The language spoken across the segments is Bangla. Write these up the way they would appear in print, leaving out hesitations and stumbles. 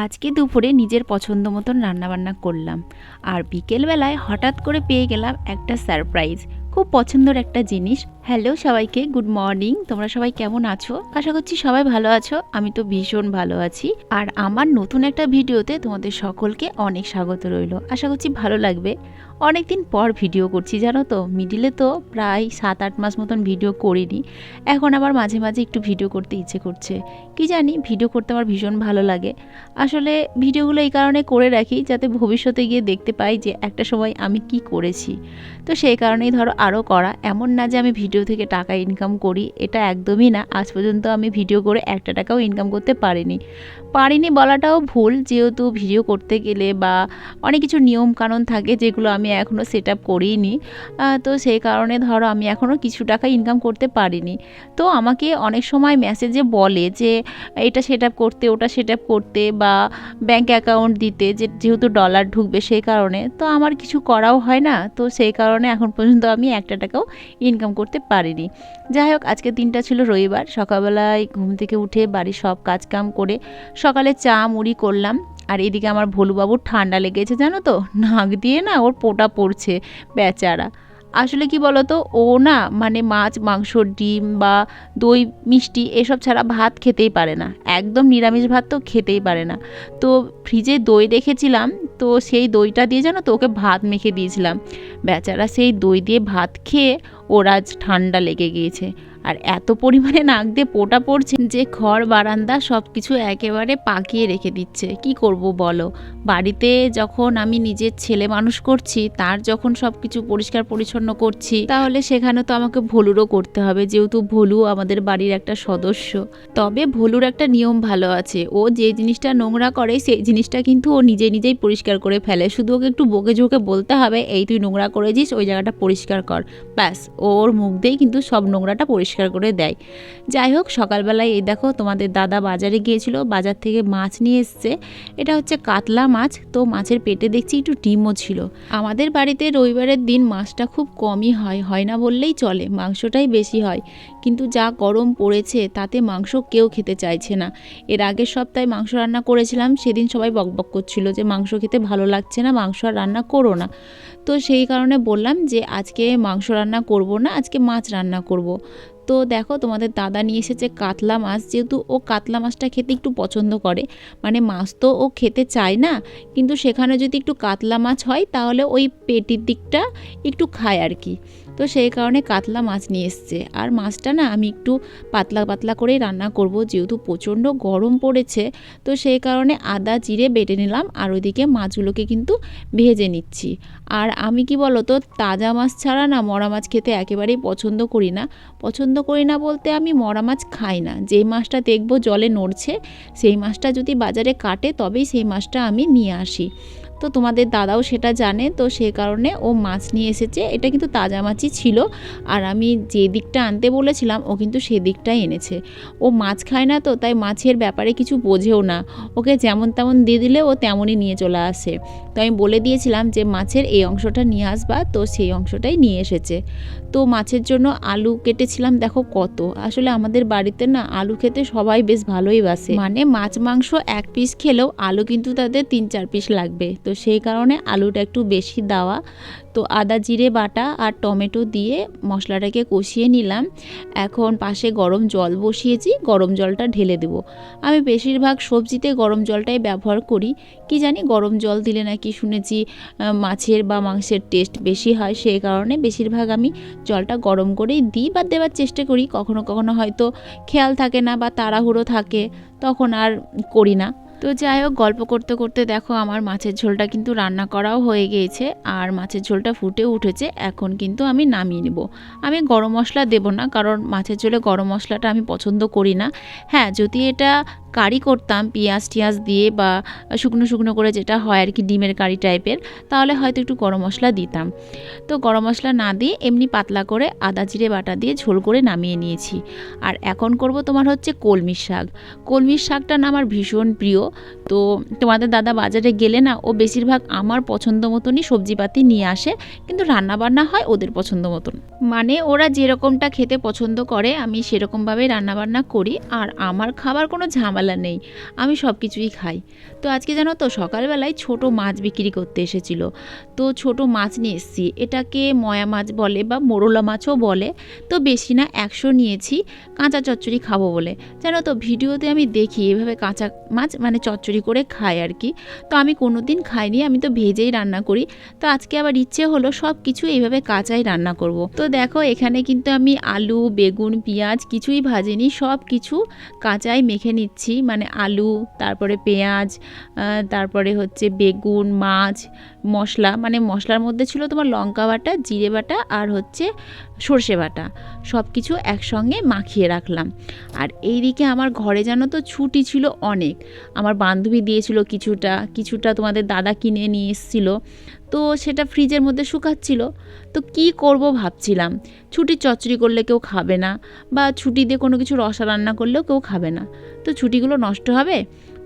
আজকে দুপুরে নিজের পছন্দ মতন রান্নাবান্না করলাম। আর বিকেলবেলায় হঠাৎ করে পেয়ে গেলাম একটা সারপ্রাইজ, খুব পছন্দের একটা জিনিস। হ্যালো সবাইকে, গুড মর্নিং। তোমরা সবাই কেমন আছো? আশা করছি সবাই ভালো আছো। আমি তো ভীষণ ভালো আছি। আর আমার নতুন একটা ভিডিওতে তোমাদের সকলকে অনেক স্বাগত রইল। আশা করছি ভালো লাগবে। অনেকদিন পর ভিডিও করছি জানো তো, মিডিলে তো প্রায় 7-8 মাস মতন ভিডিও করিনি। এখন আবার মাঝে মাঝে একটু ভিডিও করতে ইচ্ছে করছে। কি জানি, ভিডিও করতে আমার ভীষণ ভালো লাগে। আসলে ভিডিওগুলো এই কারণে করে রাখি যাতে ভবিষ্যতে গিয়ে দেখতে পাই যে একটা সময় আমি কি করেছি। তো সেই কারণেই ধরো আরও করা। এমন না যে আমি ভিডিও থেকে টাকা ইনকাম করি, এটা একদমই না। আজ পর্যন্ত আমি ভিডিও করে একটা টাকাও ইনকাম করতে পারিনি বলাটাও ভুল, যেহেতু ভিডিও করতে গেলে বা অনেক কিছু নিয়ম কানুন থাকে যেগুলো আমি এখনও সেট আপ করিনি। তো সেই কারণে ধরো আমি এখনও কিছু টাকা ইনকাম করতে পারিনি। তো আমাকে অনেক সময় মেসেজে বলে যে এটা সেট আপ করতে, ওটা সেট আপ করতে, বা ব্যাঙ্ক অ্যাকাউন্ট দিতে, যেহেতু ডলার ঢুকবে সেই কারণে। তো আমার কিছু করাও হয় না, তো সেই কারণে এখন পর্যন্ত আমি একটা টাকাও ইনকাম করতে পারিনি। যাই হোক, আজকের দিনটা ছিল রবিবার। সকালবেলায় ঘুম থেকে উঠে বাড়ির সব কাজকাম করে সকালে চা মুড়ি করলাম। আর এদিকে আমার ভোলুবাবুর ঠান্ডা লেগেছে জানো তো, নাক দিয়ে না ওর পোটা পড়ছে বেচারা। আসলে কি বলতো, ও না মানে মাছ মাংস ডিম বা দই মিষ্টি এসব ছাড়া ভাত খেতেই পারে না, একদম নিরামিষ ভাত তো খেতেই পারে না। তো ফ্রিজে দই রেখেছিলাম, তো সেই দইটা দিয়ে জানো তো ওকে ভাত মেখে দিয়েছিলাম। বেচারা সেই দই দিয়ে ভাত খেয়ে ওর আজ ঠান্ডা লেগে গিয়েছে। আর এত পরিমাণে নাক দিয়ে পোটা পড়ছে যে ঘর বারান্দা সব কিছু একেবারে পাকিয়ে রেখে দিচ্ছে। কি করব বলো, বাড়িতে যখন আমি নিজের ছেলে মানুষ করছি, তার যখন সব কিছু পরিষ্কার পরিচ্ছন্ন করছি, তাহলে সেখানে তো আমাকে ভোলুরও করতে হবে, যেহেতু ভোলু আমাদের বাড়ির একটা সদস্য। তবে ভোলুর একটা নিয়ম ভালো আছে, ও যে জিনিসটা নোংরা করে সেই জিনিসটা কিন্তু ও নিজেই পরিষ্কার করে ফেলে। শুধু ওকে একটু বকে ঝোঁকে বলতে হবে, এই তুই নোংরা করেছিস, ওই জায়গাটা পরিষ্কার কর, ব্যাস ওর মুখ দিয়েই কিন্তু সব নোংরাটা পরিষ্কার করে দেয়। যাই হোক, সকালবেলায় এই দেখো তোমাদের দাদা বাজারে গিয়েছিল, বাজার থেকে মাছ নিয়ে এসছে। এটা হচ্ছে কাতলা মাছ। তো মাছের পেটে দেখছি একটু ডিমও ছিল। আমাদের বাড়িতে রবিবারের দিন মাছটা খুব কমই হয় না বললেই চলে, মাংসটাই বেশি হয়। কিন্তু যা গরম পড়েছে তাতে মাংস কেউ খেতে চাইছে না। এর আগের সপ্তাহে মাংস রান্না করেছিলাম, সেদিন সবাই বকবক করছিল যে মাংস খেতে ভালো লাগছে না, মাংস আর রান্না করো না। তো সেই কারণে বললাম যে আজকে মাংস রান্না করব না, আজকে মাছ রান্না করব। তো দেখো তোমাদের দাদা নিয়ে এসেছে কাতলা মাছ, যেহেতু ও কাতলা মাছটা খেতে একটু পছন্দ করে। মানে মাছ তো ও খেতে চায় না, কিন্তু সেখানে যদি একটু কাতলা মাছ হয় তাহলে ওই পেটির দিকটা একটু খায় আর কি। তো সেই কারণে কাতলা মাছ নিয়ে এসছে। আর মাছটা না আমি একটু পাতলা পাতলা করেই রান্না করব, যেহেতু প্রচণ্ড গরম পড়েছে। তো সেই কারণে আদা জিরে বেটে নিলাম, আর ওইদিকে মাছগুলোকে কিন্তু ভেজে নিচ্ছি। আর আমি কি বলো তো, তাজা মাছ ছাড়া না মরা মাছ খেতে একেবারেই পছন্দ করি না বলতে আমি মরা মাছ খাই না। যেই মাছটা দেখবো জলে নড়ছে, সেই মাছটা যদি বাজারে কাটে তবেই সেই মাছটা আমি নিয়ে আসি। তো তোমাদের দাদাও সেটা জানে, তো সেই কারণে ও মাছ নিয়ে এসেছে। এটা কিন্তু তাজা মাছই ছিল। আর আমি যে দিকটা আনতে বলেছিলাম ও কিন্তু সেদিকটাই এনেছে। ও মাছ খায় না, তো তাই মাছের ব্যাপারে কিছু বোঝেও না। ওকে যেমন তেমন দিয়ে দিলে ও তেমনই নিয়ে চলে আসে। তো আমি বলে দিয়েছিলাম যে মাছের এই অংশটা নিয়ে আসবা, তো সেই অংশটাই নিয়ে এসেছে। তো মাছের জন্য আলু কেটেছিলাম, দেখো কত। আসলে আমাদের বাড়িতে না আলু খেতে সবাই বেশ ভালোই বাসে, মানে মাছ মাংস এক পিস খেলেও আলু কিন্তু তাদের 3-4 পিস লাগবে। তো সেই কারণে আলুটা একটু বেশি দেওয়া। তো আদা জিরে বাটা আর টমেটো দিয়ে মশলাটাকে কষিয়ে নিলাম। এখন পাশে গরম জল বসিয়েছি, গরম জলটা ঢেলে দেবো। আমি বেশিরভাগ সবজিতে গরম জলটাই ব্যবহার করি। কি জানি, গরম জল দিলে নাকি শুনেছি মাছের বা মাংসের টেস্ট বেশি হয়, সেই কারণে বেশিরভাগ আমি জলটা গরম করেই দিই বা দেওয়ার চেষ্টা করি। কখনো কখনো হয়তো খেয়াল থাকে না বা তাড়াহুড়ো থাকে, তখন আর করি না। তো যাই হোক, গল্প করতে করতে দেখো আমার মাছের ঝোলটা কিন্তু রান্না করাও হয়ে গিয়েছে, আর মাছের ঝোলটা ফুটে উঠেছে। এখন কিন্তু আমি নামিয়ে নেব। আমি গরম মশলা দেব না, কারণ মাছের ঝোলে গরম মশলাটা আমি পছন্দ করি না। হ্যাঁ, যদি এটা কারি করতাম পেঁয়াজ টিয়াজ দিয়ে বা শুকনো শুকনো করে, যেটা হয় আর কি ডিমের কারি টাইপের, তাহলে হয়তো একটু গরম মশলা দিতাম। তো গরম মশলা না দিয়ে এমনি পাতলা করে আদা জিরে বাটা দিয়ে ঝোল করে নামিয়ে নিয়েছি। আর এখন করব তোমার হচ্ছে কলমির শাক। কলমির শাকটা না আমার ভীষণ প্রিয়। তো তোমাদের দাদা বাজারে গেলে না ও বেশিরভাগ আমার পছন্দ মতনই সবজিপাতি নিয়ে আসে, কিন্তু রান্নাবান্না হয় ওদের পছন্দ মতন। মানে ওরা যেরকমটা খেতে পছন্দ করে আমি সেরকমভাবেই রান্নাবান্না করি, আর আমার খাবার কোনো ঝামেলা নেই, আমি সব কিছুই খাই। তো আজকে জানো তো সকালবেলায় ছোট মাছ বিক্রি করতে এসেছিল, তো ছোট মাছ নিয়ে এসেছি, এটাকে ময়া মাছ বলে বা মোরলা মাছও বলে। তো বেশি না 100 নিয়েছি, কাঁচা চচ্চড়ি খাবো বলে। জানো তো ভিডিওতে আমি দেখি এভাবে কাঁচা মাছ মানে চচ্চড়ি করে খায় আর কি, তো আমি কোনো দিন খাইনি, আমি তো ভেজেই রান্না করি। তো আজকে আবার ইচ্ছে হলো সব কিছু এইভাবে কাঁচাই রান্না করব। তো দেখো এখানে কিন্তু আমি আলু, বেগুন, পেঁয়াজ কিছুই ভাজিনি, সব কিছু কাঁচাই মেখে নিচ্ছি, মানে আলু, তারপরে পেঁয়াজ, তারপরে হচ্ছে বেগুন, মাছ, মশলা, মানে মশলার মধ্যে ছিল তোমার লঙ্কা বাটা, জিরে বাটা আর হচ্ছে সর্ষে বাটা, সব কিছু একসঙ্গে মাখিয়ে রাখলাম। আর এইদিকে আমার ঘরে জানো তো ছুটি ছিল অনেক, আমার বান্ধবী দিয়েছিল কিছুটা, কিছুটা তোমাদের দাদা কিনে নিয়ে এসেছিলো, তো সেটা ফ্রিজের মধ্যে শুকাচ্ছিল। তো কি করব ভাবছিলাম, ছুটির চচ্চড়ি করলে কেউ খাবে না, বা ছুটি দিয়ে কোনো কিছু রসা রান্না করলেও কেউ খাবে না, তো ছুটিগুলো নষ্ট হবে।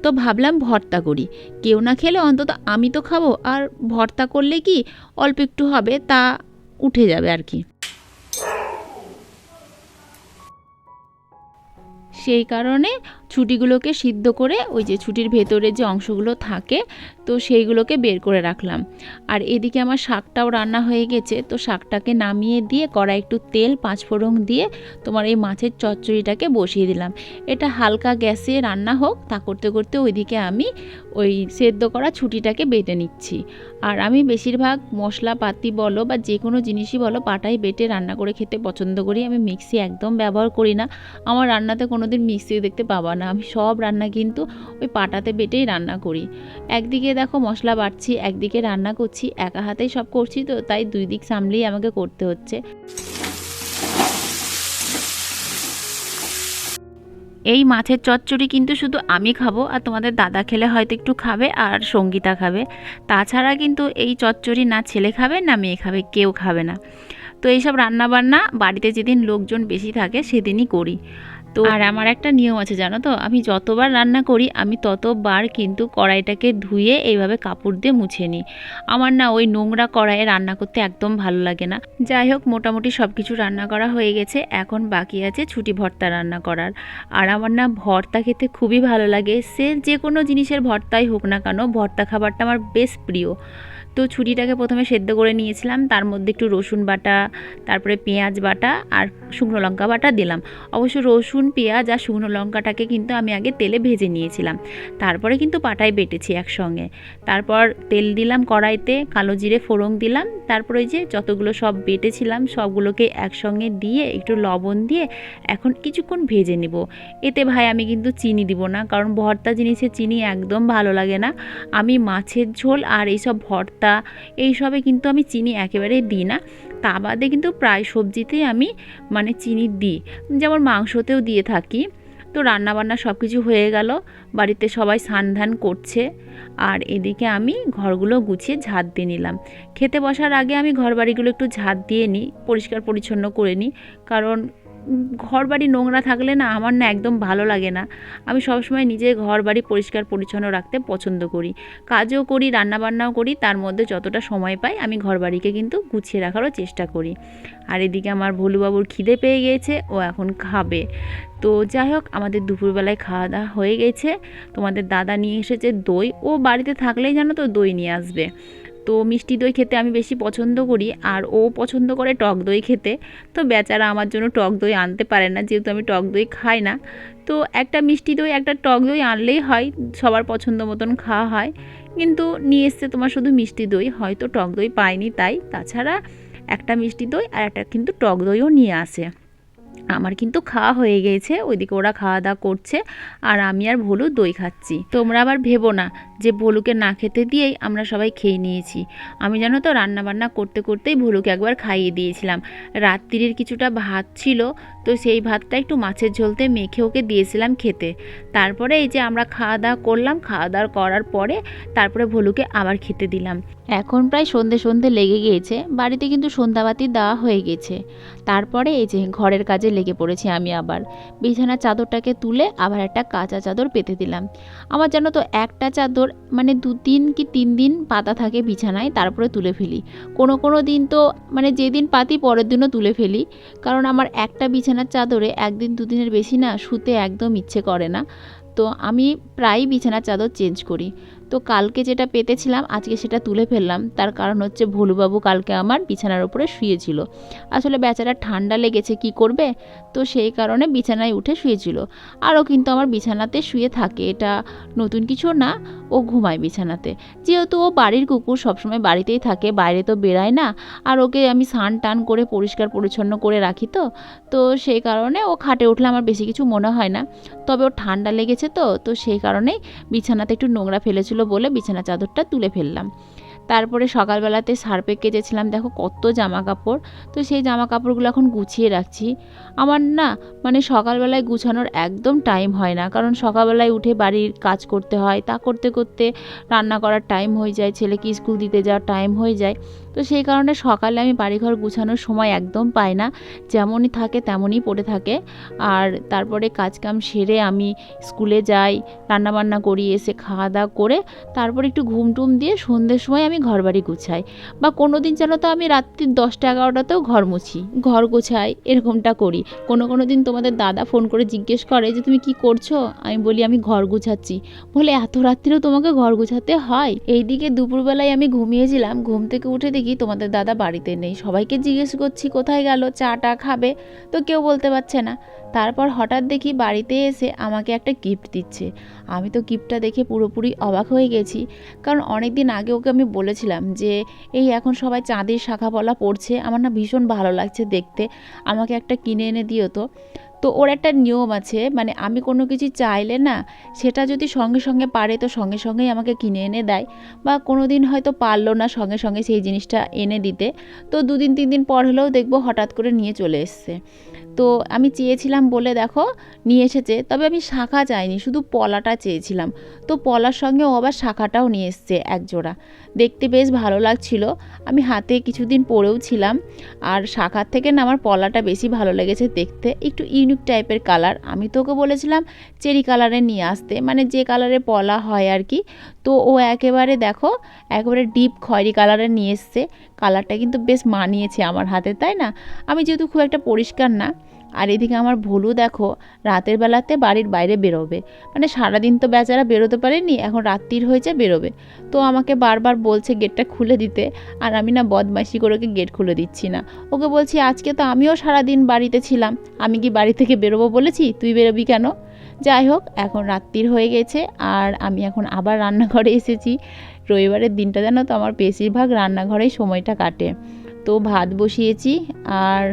তো ভাবলাম ভর্তা করি, কেউ না খেলে অন্তত আমি তো খাবো, আর ভর্তা করলে কি অল্প একটু হবে, তা উঠে যাবে আর কি। সেই কারণে ছুটিগুলোকে সিদ্ধ করে ওই যে ছুটির ভেতরে যে অংশগুলো থাকে তো সেইগুলোকে বের করে রাখলাম। আর এদিকে আমার শাকটাও রান্না হয়ে গেছে, তো শাকটাকে নামিয়ে দিয়ে কড়াই একটু তেল 5 ফোড়ন দিয়ে তোমার এই মাছের চচ্চড়িটাকে বসিয়ে দিলাম। এটা হালকা গ্যাসে রান্না হোক, তা করতে করতে ওইদিকে আমি ওই সেদ্ধ করা ছুটিটাকে বেটে নিচ্ছি। আর আমি বেশিরভাগ মশলাপাতি বলো বা যে কোনো জিনিসই বলো পাটায় বেটে রান্না করে খেতে পছন্দ করি, আমি মিক্সি একদম ব্যবহার করি না। আমার রান্নাতে কোনোদিন মিক্সি দেখতে পাবা না, আমি সব রান্না কিন্তু ওই পাটাতে বেটেই রান্না করি। একদিকে দেখো মশলা বাটছি, একদিকে রান্না করছি, একা হাতেই সব করছি, তো তাই 2 দিক সামলেই আমাকে করতে হচ্ছে। এই মাছের চচ্চড়ি কিন্তু শুধু আমি খাবো, আর তোমাদের দাদা খেলে হয়তো একটু খাবে, আর সঙ্গীতা খাবে। তাছাড়া কিন্তু এই চচ্চড়ি না ছেলে খাবে না মেয়ে খাবে, কেউ খাবে না। তো এইসব রান্নাবান্না বাড়িতে যেদিন লোকজন বেশি থাকে সেদিনই করি। তো আর আমার একটা নিয়ম আছে জানো তো, আমি যতবার রান্না করি আমি ততবার কিন্তু কড়াইটাকে ধুয়ে এইভাবে কাপড় দিয়ে মুছে নিই। আমার না ওই নোংরা কড়াইয়ে রান্না করতে একদম ভালো লাগে না। যাই হোক মোটামুটি সব কিছু রান্না করা হয়ে গেছে, এখন বাকি আছে ছুটি ভর্তা রান্না করার। আর আমার না ভর্তা খেতে খুবই ভালো লাগে, সে যে কোনো জিনিসের ভর্তাই হোক না কেন, ভর্তা খাবারটা আমার বেশ প্রিয়। তো ছুটিটাকে প্রথমে সেদ্ধ করে নিয়েছিলাম, তার মধ্যে একটু রসুন বাটা, তারপরে পেঁয়াজ বাটা আর শুকনো লঙ্কা বাটা দিলাম। অবশ্য রসুন, পেঁয়াজ আর শুকনো লঙ্কাটাকে কিন্তু আমি আগে তেলে ভেজে নিয়েছিলাম, তারপরে কিন্তু পাটায় বেটেছি একসঙ্গে। তারপর তেল দিলাম কড়াইতে, কালো জিরে ফোড়ন দিলাম, তারপর ওই যে যতগুলো সব বেটেছিলাম সবগুলোকে একসঙ্গে দিয়ে একটু লবণ দিয়ে এখন কিছুক্ষণ ভেজে নেব। এতে ভাই আমি কিন্তু চিনি দিব না, কারণ ভর্তা জিনিসে চিনি একদম ভালো লাগে না। আমি মাছের ঝোল আর এইসব ভর্তা এইসবে কিন্তু আমি চিনি একেবারেই দিই না। তা বাদে কিন্তু প্রায় সবজিতেই আমি মানে চিনি দিই, যেমন মাংসতেও দিয়ে থাকি। তো রান্নাবান্না সব কিছু হয়ে গেল, বাড়িতে সবাই স্নান ধান করছে, আর এদিকে আমি ঘরগুলো গুছিয়ে ঝাঁট দিয়ে নিলাম। খেতে বসার আগে আমি ঘর বাড়িগুলো একটু ঝাঁট দিয়ে নিই, পরিষ্কার পরিচ্ছন্ন করে নিই, কারণ ঘর বাড়ি নোংরা থাকলে না আমার না একদম ভালো লাগে না। আমি সবসময় নিজের ঘর বাড়ি পরিষ্কার পরিচ্ছন্ন রাখতে পছন্দ করি, কাজও করি, রান্নাবান্নাও করি, তার মধ্যে যতটা সময় পাই আমি ঘর বাড়িকে কিন্তু গুছিয়ে রাখারও চেষ্টা করি। আর এদিকে আমার ভোলুবাবুর খিদে পেয়ে গিয়েছে, ও এখন খাবে। তো যাই হোক আমাদের দুপুরবেলায় খাওয়া দাওয়া হয়ে গেছে। তোমাদের দাদা নিয়ে এসেছে দই, ও বাড়িতে থাকলেই জানো তো দই নিয়ে আসবে। তো মিষ্টি দই খেতে আমি বেশি পছন্দ করি, আর ও পছন্দ করে টক দই খেতে। তো বেচারা আমার জন্য টক দই আনতে পারে না, যেহেতু আমি টক দই খাই না। তো একটা মিষ্টি দই একটা টক দই আনলেই হয়, সবার পছন্দ মতন খাওয়া হয়। কিন্তু নিয়ে এসছে তোমার শুধু মিষ্টি দই, হয়তো টক দই পাইনি তাই, তাছাড়া একটা মিষ্টি দই আর একটা কিন্তু টক দইও নিয়ে আসে। আমার কিন্তু খাওয়া হয়ে গেছে, ওইদিকে ওরা খাওয়া দাওয়া করছে, আর আমি আর ভোলু দই খাচ্ছি। তোমরা আবার ভেবো না যে ভোলুকে না খেতে দিয়েই আমরা সবাই খেয়ে নিয়েছি। আমি জানো তো রান্নাবান্না করতে করতেই ভোলুকে একবার খাইয়ে দিয়েছিলাম। রাত্রির কিছুটা ভাত ছিল, তো সেই ভাতটা একটু মাছের ঝোলতে মেখে ওকে দিয়েছিলাম খেতে। তারপরে এই যে আমরা খাওয়া দাওয়া করলাম, খাওয়া দাওয়া করার পরে তারপরে ভোলুকে আবার খেতে দিলাম। এখন প্রায় সন্ধে সন্ধে লেগে গিয়েছে, বাড়িতে কিন্তু সন্ধ্যাবাতি দেওয়া হয়ে গেছে। তারপরে এই যে ঘরের কাজে লেগে পড়েছি আমি আবার। বিছানার চাদরটাকে তুলে আবার একটা কাঁচা চাদর পেতে দিলাম। আমার জানো তো একটা চাদর মানে 2 দিন কি 3 দিন পাতা থাকে বিছানায়, তারপরে তুলে ফেলি। কোনো দিন তো মানে যেদিন পাতি পরের দিনও তুলে ফেলি, কারণ আমার একটা বিছানার চাদরে 1 দিন 2 দিনের বেশি না শুতে একদম ইচ্ছে করে না। তো আমি প্রায়ই বিছানার চাদর চেঞ্জ করি। তো কালকে যেটা পেতেছিলাম আজকে সেটা তুলে ফেললাম, তার কারণ হচ্ছে ভোলুবাবু কালকে আমার বিছানার উপরে শুয়েছিল। আসলে বেচারা ঠান্ডা লেগেছে, কি করবে, তো সেই কারণে বিছানায় উঠে শুয়েছিল। আরও কিন্তু আমার বিছানাতে শুয়ে থাকে, এটা নতুন কিছু না, ও ঘুমায় বিছানাতে। যেহেতু ও বাড়ির কুকুর, সবসময় বাড়িতেই থাকে, বাইরে তো বেরায় না। আর ওকে আমি স্নান টান করে পরিষ্কার পরিচ্ছন্ন করে রাখি, তো সেই কারণে ও খাটে উঠলে আমার বেশি কিছু মনে হয় না। তবে ওর ঠান্ডা লেগেছে তো সেই কারণেই বিছানাতে একটু নোংরা ফেলেছিল বলে বিছানা চাদরটা তুলে ফেললাম। তারপরে সকালবেলাতে সার্ফে কেচেছিলাম, দেখো কত জামা কাপড়। তো সেই জামা কাপড়গুলো এখন গুছিয়ে রাখছি। আমার না মানে সকালবেলায় গুছানোর একদম টাইম হয় না, কারণ সকালবেলায় উঠে বাড়ির কাজ করতে হয়, তা করতে করতে রান্না করার টাইম হয়ে যায়, ছেলেকে স্কুল দিতে যাওয়ার টাইম হয়ে যায়। তো সেই কারণে সকালে আমি বাড়িঘর গুছানোর সময় একদম পাই না, যেমনই থাকে তেমনই পড়ে থাকে। আর তারপরে কাজকাম সেরে আমি স্কুলে যাই, রান্নাবান্না করি, এসে খাওয়া দাওয়া করে তারপর একটু ঘুম টুম দিয়ে সন্ধ্যের সময় আমি ঘর বাড়ি গুছাই। বা কোনো দিন জানো তো আমি রাত্রির 10টা 11টাতেও ঘর মুছি, ঘর গোছাই, এরকমটা করি। কোনো দিন তোমাদের দাদা ফোন করে জিজ্ঞেস করে যে তুমি কি করছো, আমি বলি আমি ঘর গুছাচ্ছি। বলে এত রাত্রিরেও তোমাকে ঘর গুছাতে হয়? এইদিকে দুপুরবেলায় আমি ঘুমিয়েছিলাম, ঘুম থেকে উঠে দেখি তোমাদের দাদা বাড়িতে নেই। সবাইকে জিজ্ঞেস করছি কোথায় গেল, চা টা খাবে, তো কেউ বলতে পারছে না। তারপর হঠাৎ দেখি বাড়িতে এসে আমাকে একটা গিফট দিচ্ছে। আমি তো গিফটটা দেখে পুরোপুরি অবাক হয়ে গেছি, কারণ অনেক দিন আগে ওকে আমি বলেছিলাম যে এই এখন সবাই চাঁদের শাঁখাপলা পরছে, আমার না ভীষণ ভালো লাগছে দেখতে, আমাকে একটা কিনে এনে দিও তো ওর একটা নিয়ম আছে, মানে আমি কোনো কিছু চাইলে না সেটা যদি সঙ্গে সঙ্গে পারে তো সঙ্গে সঙ্গেই আমাকে কিনে এনে দেয়, বা কোনো দিন হয়তো পারলো না সঙ্গে সঙ্গে সেই জিনিসটা এনে দিতে, তো 2 দিন 3 দিন পর হলেও দেখবো হঠাৎ করে নিয়ে চলে এসছে। তো আমি চেয়েছিলাম বলে দেখো নিয়ে এসেছে, তবে আমি শাঁখা চাইনি, শুধু পলাটা চেয়েছিলাম। তো পলার সঙ্গে ও আবার শাঁখাটাও নিয়ে এসছে একজোড়া। দেখতে বেশ ভালো লাগছিল, আমি হাতে কিছুদিন পরেও ছিলাম। আর শাঁখার থেকে না আমার পলাটা বেশি ভালো লেগেছে দেখতে, একটু ইউনিক টাইপের কালার। আমি তো ওকে বলেছিলাম চেরি কালারে নিয়ে আসতে, মানে যে কালারে পলা হয় আর কি। তো ও একেবারে দেখো একেবারে ডিপ খয়েরি কালারে নিয়ে এসছে। কালারটা কিন্তু বেশ মানিয়েছে আমার হাতে, তাই না? আমি যেহেতু খুব একটা পরিষ্কার না। আর এদিকে আমার ভোলু দেখো রাতের বেলাতে বাড়ির বাইরে বেরোবে, মানে সারাদিন তো বেচারা বেরোতে পারেনি, এখন রাত্রির হয়েছে বেরোবে। তো আমাকে বারবার বলছে গেটটা খুলে দিতে, আর আমি না বদমাইশি করে ওকে গেট খুলে দিচ্ছি না। ওকে বলছি আজকে তো আমিও সারাদিন বাড়িতে ছিলাম, আমি কি বাড়ি থেকে বেরোবো বলেছি, তুই বেরোবি কেন? যাই হোক, এখন রাত্রির হয়ে গেছে আর আমি এখন আবার রান্নাঘরে এসেছি। রবিবারের দিনটা জানো তো আমার বেশিরভাগ রান্নাঘরেই সময়টা কাটে। তো ভাত বসিয়েছি, আর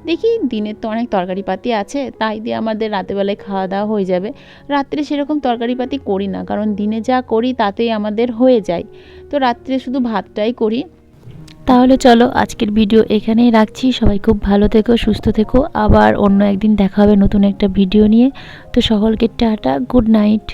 দেখি দিনের তো অনেক তরকারিপাতি আছে, তাই দিয়ে আমাদের রাতেরবেলায় খাওয়া দাওয়া হয়ে যাবে। রাত্রে সেরকম তরকারিপাতি করি না, কারণ দিনে যা করি তাতেই আমাদের হয়ে যায়। তো রাত্রে শুধু ভাতটাই করি। তাহলে চলো আজকের ভিডিও এখানেই রাখছি। সবাই খুব ভালো থেকো, সুস্থ থেকো, আবার অন্য একদিন দেখা হবে নতুন একটা ভিডিও নিয়ে। তো সকলকে টাটা, গুড নাইট।